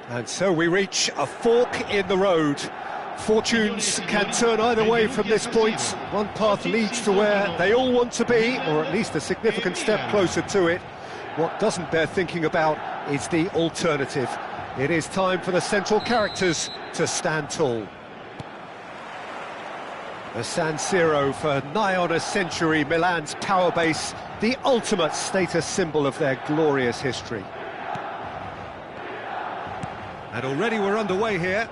And so we reach a fork in the road. Fortunes can turn either way from this point. One path leads to where they all want to be, or at least a significant step closer to it. What doesn't bear thinking about is the alternative. It is time for the central characters to stand tall. The San Siro, for nigh on a century, Milan's power base, the ultimate status symbol of their glorious history. And already we're underway here.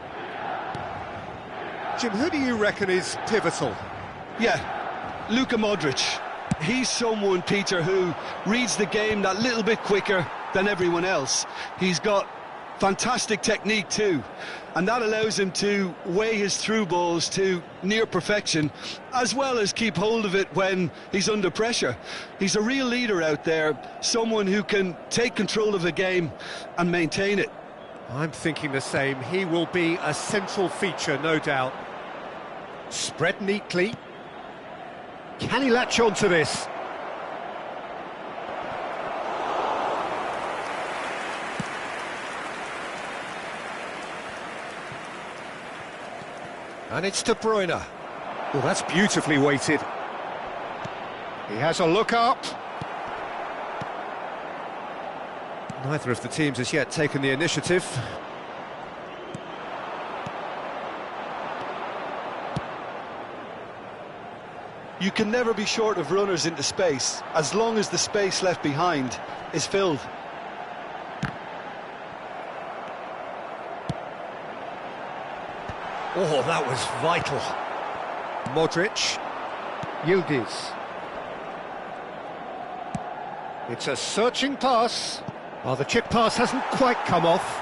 Jim, who do you reckon is pivotal? Yeah, Luka Modric. He's someone, Peter, who reads the game that little bit quicker than everyone else. He's got fantastic technique too, and that allows him to weigh his through balls to near perfection, as well as keep hold of it when he's under pressure. He's a real leader out there, someone who can take control of the game and maintain it. I'm thinking the same. He will be a central feature, no doubt. Spread neatly. Can he latch on to this? And it's De Bruyne. Well, that's beautifully weighted. He has a look up. Neither of the teams has yet taken the initiative. You can never be short of runners into space, as long as the space left behind is filled. Oh, that was vital. Modric. Yildiz. It's a searching pass. Oh, the chip pass hasn't quite come off.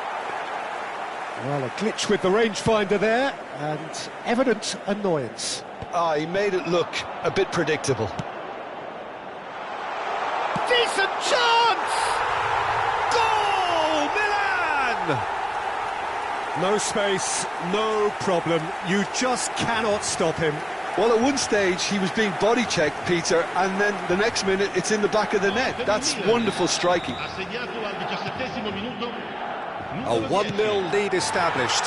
Well, a glitch with the rangefinder there, and evident annoyance. Ah, he made it look a bit predictable. Decent chance! Goal, Milan! No space, no problem. You just cannot stop him. Well, at one stage he was being body checked, Peter, and then the next minute it's in the back of the net. That's wonderful striking. A 1-0 lead established.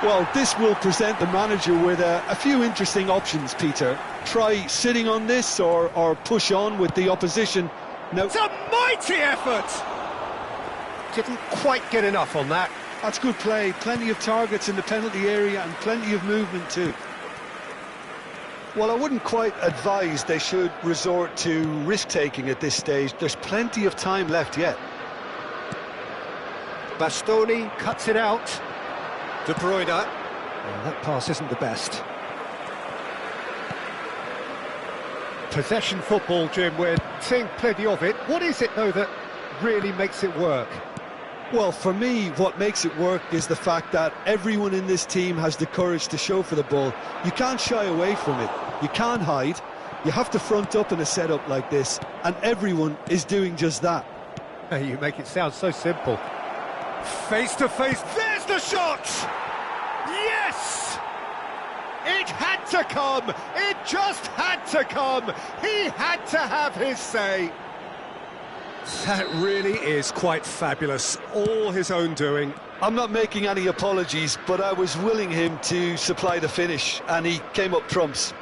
Well, this will present the manager with a few interesting options, Peter. Try sitting on this or push on with the opposition. No. It's a mighty effort! Didn't quite get enough on that. That's good play. Plenty of targets in the penalty area and plenty of movement too. Well, I wouldn't quite advise they should resort to risk-taking at this stage. There's plenty of time left yet. Bastoni cuts it out. De Bruyne. Well, that pass isn't the best. Possession football, Jim, we're seeing plenty of it. What is it, though, that really makes it work? Well, for me, what makes it work is the fact that everyone in this team has the courage to show for the ball. You can't shy away from it. You can't hide. You have to front up in a setup like this, and everyone is doing just that. You make it sound so simple. Face to face, there's the shot! Yes! It had to come! It just had to come! He had to have his say! That really is quite fabulous, all his own doing. I'm not making any apologies, but I was willing him to supply the finish, and he came up trumps.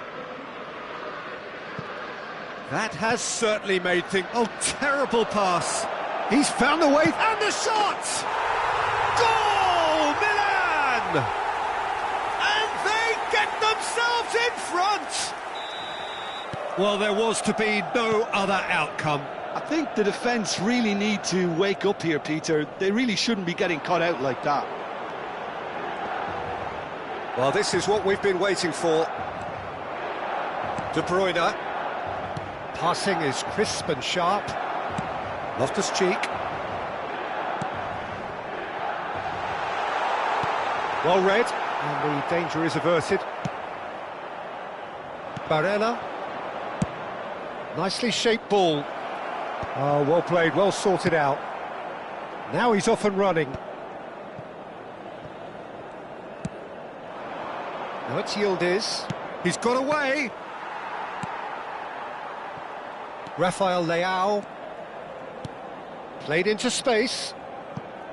That has certainly made things... Oh, terrible pass! He's found the way, and the shot! Goal, Milan! And they get themselves in front! Well, there was to be no other outcome. I think the defence really need to wake up here, Peter. They really shouldn't be getting caught out like that. Well, this is what we've been waiting for. De Bruyne. Passing is crisp and sharp. Loftus-Cheek. Well read, and the danger is averted. Barella. Nicely shaped ball. Oh, well played, well sorted out. Now he's off and running. Now it's Yildiz. He's got away. Rafael Leao. Played into space.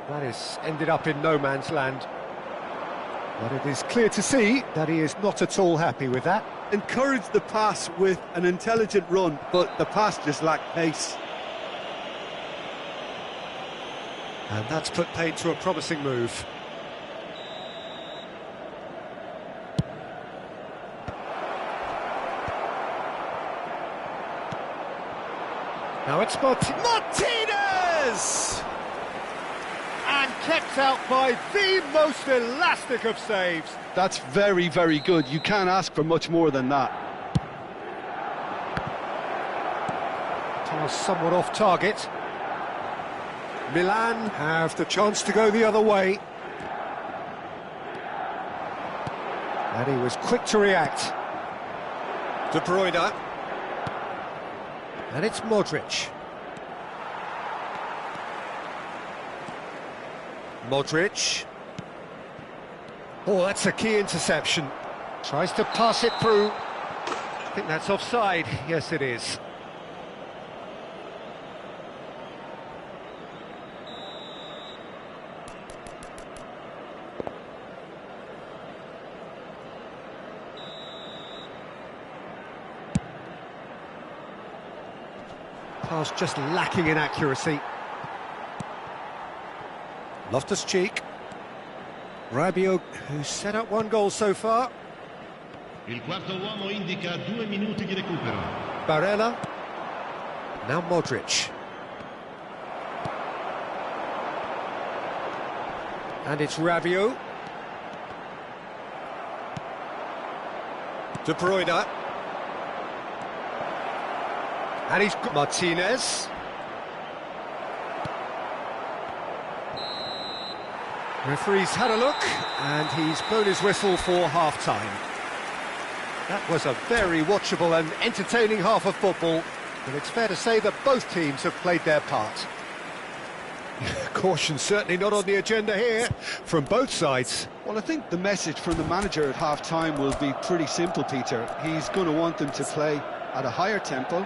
That has ended up in no man's land. But it is clear to see that he is not at all happy with that. Encouraged the pass with an intelligent run, but the pass just lacked pace. And that's put paid to a promising move. Now it's Martinez! And kept out by the most elastic of saves. That's very, very good. You can't ask for much more than that. Pass somewhat off target. Milan have the chance to go the other way. And he was quick to react. De Bruyne. And it's Modric. Modric. Oh, that's a key interception. Tries to pass it through. I think that's offside. Yes, it is. Pass just lacking in accuracy. Loftus-Cheek. Rabiot, who's set up one goal so far. Il quarto uomo indica 2 minuti di recupero. Barella. Now Modric. And it's Rabiot. De Bruyne. And he's got Martinez. Referee's had a look, and he's blown his whistle for half-time. That was a very watchable and entertaining half of football, and it's fair to say that both teams have played their part. Caution certainly not on the agenda here, from both sides. Well, I think the message from the manager at half-time will be pretty simple, Peter. He's going to want them to play at a higher tempo,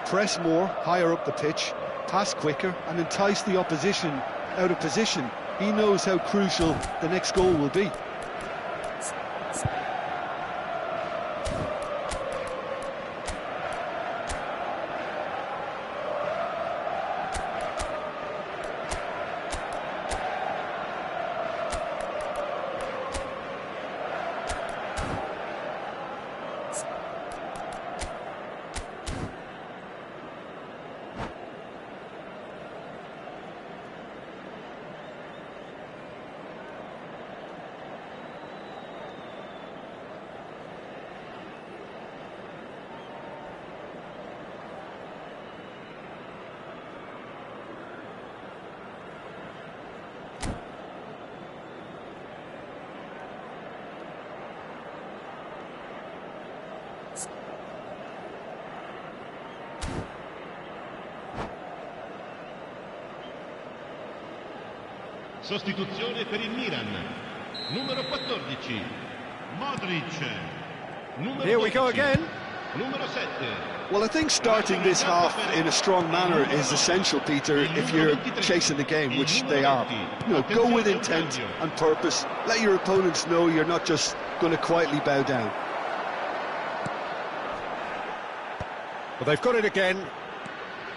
press more, higher up the pitch, pass quicker, and entice the opposition out of position. He knows how crucial the next goal will be. Sostituzione per il Milan. Numero 14. Modric. Numero Here we go 12. again. Numero 7. Well, I think starting this half in a strong manner is essential, Peter, if you're chasing the game, which they are. You know, go with intent and purpose. Let your opponents know you're not just going to quietly bow down. Well, they've got it again.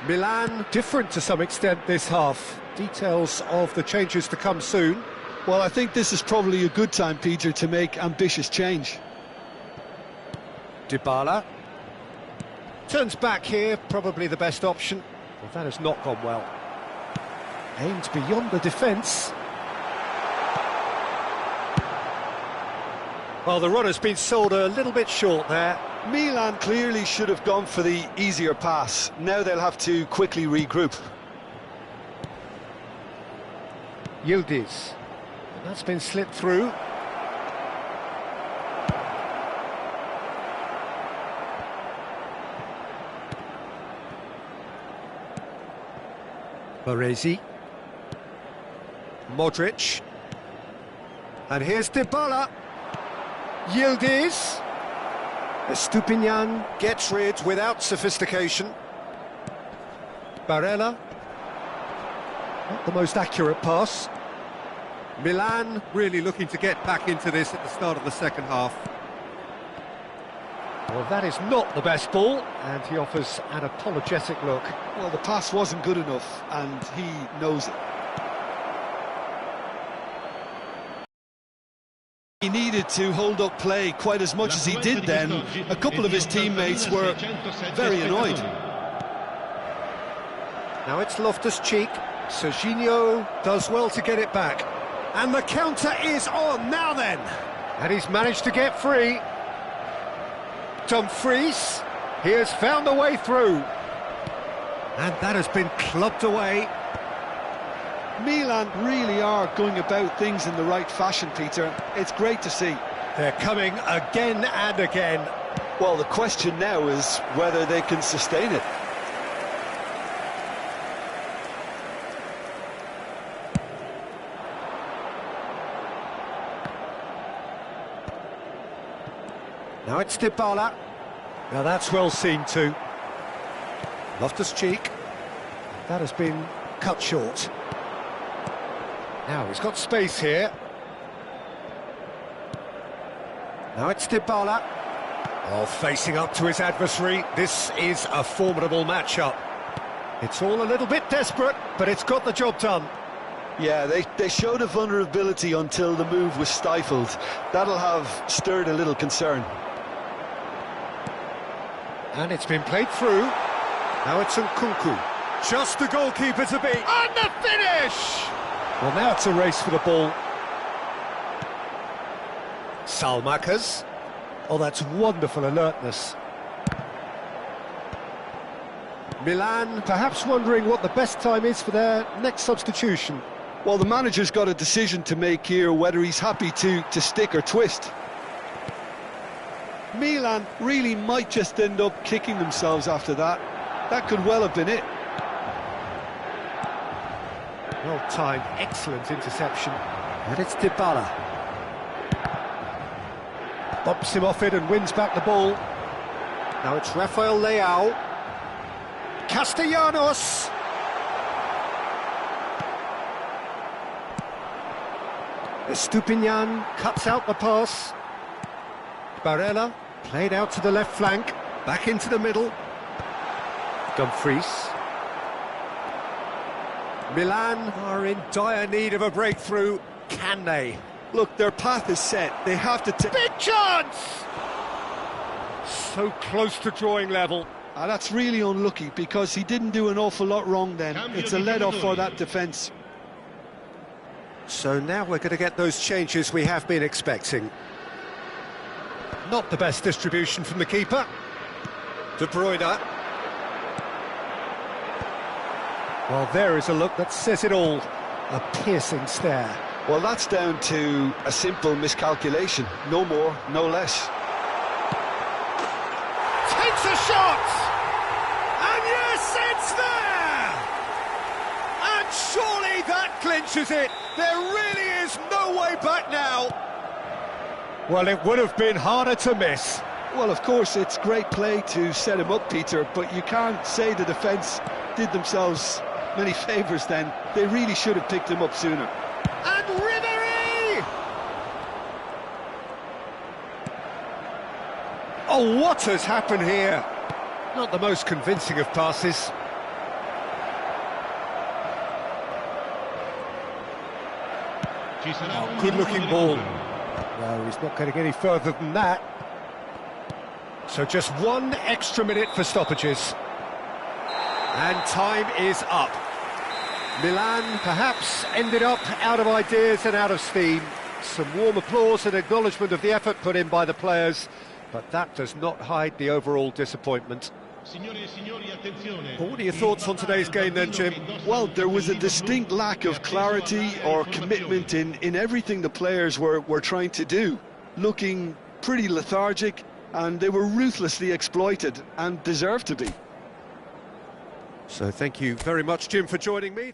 Milan different to some extent this half. Details of the changes to come soon. Well, I think this is probably a good time, Peter, to make ambitious change. Dybala. Turns back here, probably the best option. Well, that has not gone well. Aimed beyond the defence. Well, the run has been sold a little bit short there. Milan clearly should have gone for the easier pass. Now they'll have to quickly regroup. Yildiz. And that's been slipped through. Baresi. Modric. And here's Dybala. Yildiz. Estupinian gets rid without sophistication. Barella. Not the most accurate pass. Milan really looking to get back into this at the start of the second half. Well, that is not the best ball, and he offers an apologetic look. Well, the pass wasn't good enough, and he knows it. He needed to hold up play quite as much as he did then. A couple of his teammates were very annoyed. Now it's Loftus-Cheek. Serginho does well to get it back. And the counter is on, now then! And he's managed to get free. Dumfries, he has found a way through. And that has been clubbed away. Milan really are going about things in the right fashion, Peter. It's great to see. They're coming again and again. Well, the question now is whether they can sustain it. Now it's Dybala. Now that's well seen too. Loftus-Cheek. That has been cut short. Now he's got space here. Now it's Dybala. Oh, facing up to his adversary. This is a formidable matchup. It's all a little bit desperate, but it's got the job done. Yeah, they showed a vulnerability until the move was stifled. That'll have stirred a little concern. And it's been played through. Now it's Nkunku. Just the goalkeeper to beat. And the finish! Well, now it's a race for the ball. Salmakas. Oh, that's wonderful alertness. Milan perhaps wondering what the best time is for their next substitution. Well, the manager's got a decision to make here, whether he's happy to stick or twist. Milan really might just end up kicking themselves after that. That could well have been it. Well-timed, excellent interception. And it's Dybala. Bumps him off it and wins back the ball. Now it's Rafael Leao. Castellanos. Estupinian cuts out the pass. Barella played out to the left flank, back into the middle. Dumfries. Milan are in dire need of a breakthrough. Can they? Look, their path is set. They have to take... Big chance! So close to drawing level. That's really unlucky, because he didn't do an awful lot wrong then. It's a let-off for that defence. So now we're going to get those changes we have been expecting. Not the best distribution from the keeper. De Bruyne. Well, there is a look that says it all. A piercing stare. Well, that's down to a simple miscalculation. No more, no less. Takes a shot! And yes, it's there! And surely that clinches it. There really is no way back now. Well, it would have been harder to miss. Well, of course, it's great play to set him up, Peter, but you can't say the defence did themselves many favours then. They really should have picked him up sooner. And Ribery! Oh, what has happened here? Not the most convincing of passes. Oh, good-looking ball. No, he's not going to get any further than that. So just one extra minute for stoppages. And time is up. Milan perhaps ended up out of ideas and out of steam. Some warm applause and acknowledgement of the effort put in by the players, but that does not hide the overall disappointment. Well, what are your thoughts on today's game then, Jim? Well, there was a distinct lack of clarity or commitment in everything the players were trying to do. Looking pretty lethargic, and they were ruthlessly exploited and deserved to be. So thank you very much, Jim, for joining me.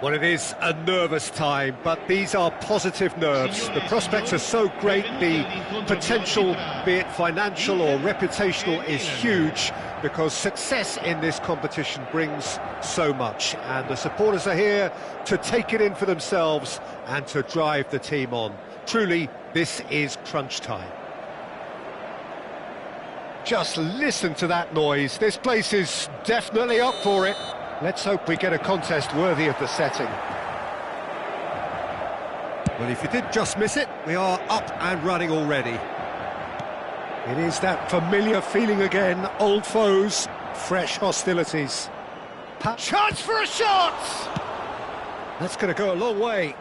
Well, it is a nervous time, but these are positive nerves. The prospects are so great, the potential, be it financial or reputational, is huge, because success in this competition brings so much, and the supporters are here to take it in for themselves and to drive the team on. Truly, this is crunch time. Just listen to that noise. This place is definitely up for it. Let's hope we get a contest worthy of the setting. Well, if you did just miss it, we are up and running already. It is that familiar feeling again, old foes, fresh hostilities. Chance for a shot! That's going to go a long way.